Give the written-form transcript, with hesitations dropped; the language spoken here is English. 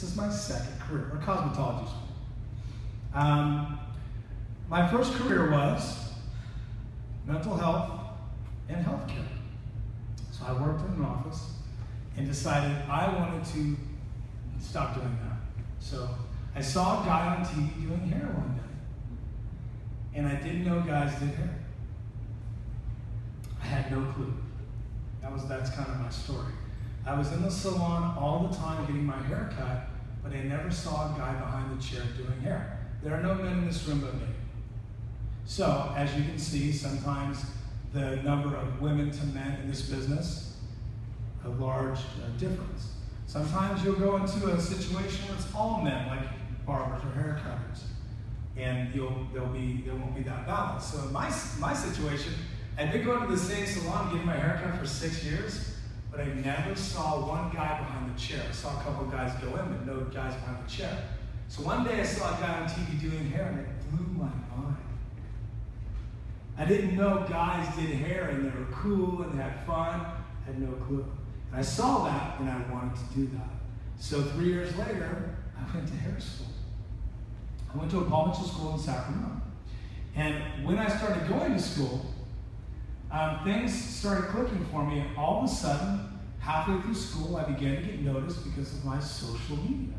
This is my second career, or cosmetology school. My first career was mental health and healthcare. So I worked in an office and decided I wanted to stop doing that. So I saw a guy on TV doing hair one day, and I didn't know guys did hair. I had no clue. That's kind of my story. I was in the salon all the time getting my hair cut, but I never saw a guy behind the chair doing hair. There are no men in this room but me. So, as you can see, sometimes the number of women to men in this business, a large difference. Sometimes you'll go into a situation where it's all men, like barbers or hair cutters, and there won't be that balance. So in my situation, I'd been going to the same salon getting my hair cut for 6 years, but I never saw one guy behind the chair. I saw a couple guys go in, but no guys behind the chair. So one day I saw a guy on TV doing hair, and it blew my mind. I didn't know guys did hair and they were cool and they had fun. I had no clue. And I saw that and I wanted to do that. So 3 years later, I went to hair school. I went to a public school in Sacramento. And when I started going to school, things started clicking for me. And all of a sudden, halfway through school, I began to get noticed because of my social media.